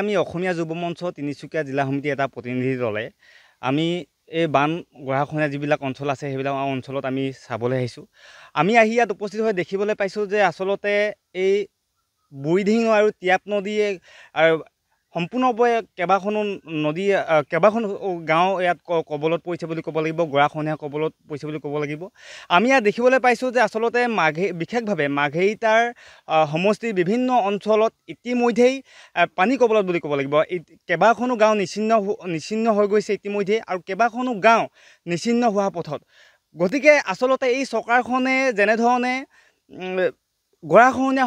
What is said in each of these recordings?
আমি অসমীয়া যুৱ মঞ্চ তিনিচুকীয়া জিলা সমিতি এটা প্ৰতিনিধি দলে আমি এই বান গৰাখহনীয়া যিবিলাক অঞ্চল আছে সেইবিলাক অঞ্চলত আমি চাবলৈ আহিছোঁ। আমি আহি ইয়াত উপস্থিত হৈ দেখিবলৈ পাইছোঁ যে আচলতে এই বুঢ়ীডিহিং আৰু টিয়াপ নদীয়ে আৰু সম্পূৰ্ণৰূপে কেইবাখনো নদী কেইবাখনো গাঁও ইয়াত কবলত পৰিছে বুলি ক'ব লাগিব, গৰাখহনীয়া কবলত পৰিছে বুলি ক'ব লাগিব। আমি ইয়াত দেখিবলৈ পাইছোঁ যে আচলতে বিশেষভাৱে মাৰ্ঘেৰিটাৰ সমষ্টিৰ বিভিন্ন অঞ্চলত ইতিমধ্যেই পানী কবলত বুলি ক'ব লাগিব। কেইবাখনো গাঁও নিচিন্ন হৈ গৈছে ইতিমধ্যে, আৰু কেইবাখনো গাঁও নিচিন্ন হোৱা পথত। গতিকে আচলতে এই চৰকাৰখনে যেনেধৰণে গৰাখহনীয়া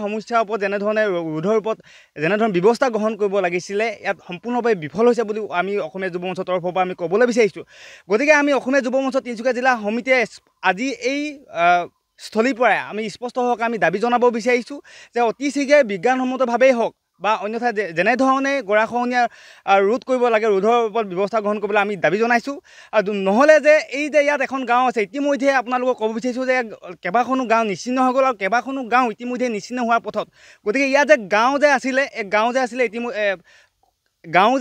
সমস্যাৰ ওপৰত যেনেধৰণে ৰোধৰ ওপৰত যেনেধৰণে ব্যৱস্থা গ্ৰহণ কৰিব লাগিছিলে, ইয়াত সম্পূৰ্ণভাৱে বিফল হৈছে বুলি আমি অসমীয়া যুৱ মঞ্চৰ তৰফৰ পৰা আমি ক'বলৈ বিচাৰিছোঁ। গতিকে আমি অসমীয়া যুৱ মঞ্চ তিনিচুকীয়া জিলা সমিতিয়ে আজি এই স্থলীৰ পৰাই আমি স্পষ্টভাৱে আমি দাবী জনাব বিচাৰিছোঁ যে অতি শীঘ্ৰে বিজ্ঞানসন্মতভাৱেই হওক বা অন্যথা যেনেধৰণে গৰাখহনীয়া ৰোধ কৰিব লাগে, ৰোধৰ ওপৰত ব্যৱস্থা গ্ৰহণ কৰিবলৈ আমি দাবী জনাইছোঁ। আৰু নহ'লে যে এই যে ইয়াত এখন গাঁও আছে, ইতিমধ্যে আপোনালোকক ক'ব বিচাৰিছোঁ যে কেইবাখনো গাঁও নিচিন্ন হৈ গ'ল আৰু কেইবাখনো গাঁও ইতিমধ্যে নিচিন্ন হোৱাৰ পথত। গতিকে ইয়াত যে গাঁও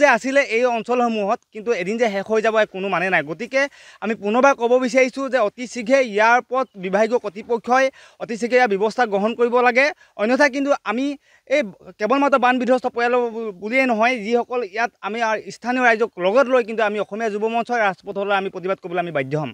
যে আছিলে এই অঞ্চলসমূহত, কিন্তু এদিন যে শেষ হৈ যাব কোনো মানে নাই। গতিকে আমি পুনৰবাৰ ক'ব বিচাৰিছোঁ যে অতি শীঘ্ৰে ইয়াৰ ওপৰত বিভাগীয় কৰ্তৃপক্ষই অতি শীঘ্ৰে ইয়াৰ ব্যৱস্থা গ্ৰহণ কৰিব লাগে। অন্যথা কিন্তু আমি এই কেৱল মাত্ৰ বান বিধ্বস্ত পৰিয়ালৰ বুলিয়েই নহয়, যিসকল ইয়াত আমি স্থানীয় ৰাইজক লগত লৈ কিন্তু আমি অসমীয়া যুৱ মঞ্চৰ ৰাজপথলৈ আমি প্ৰতিবাদ কৰিবলৈ আমি বাধ্য হ'ম।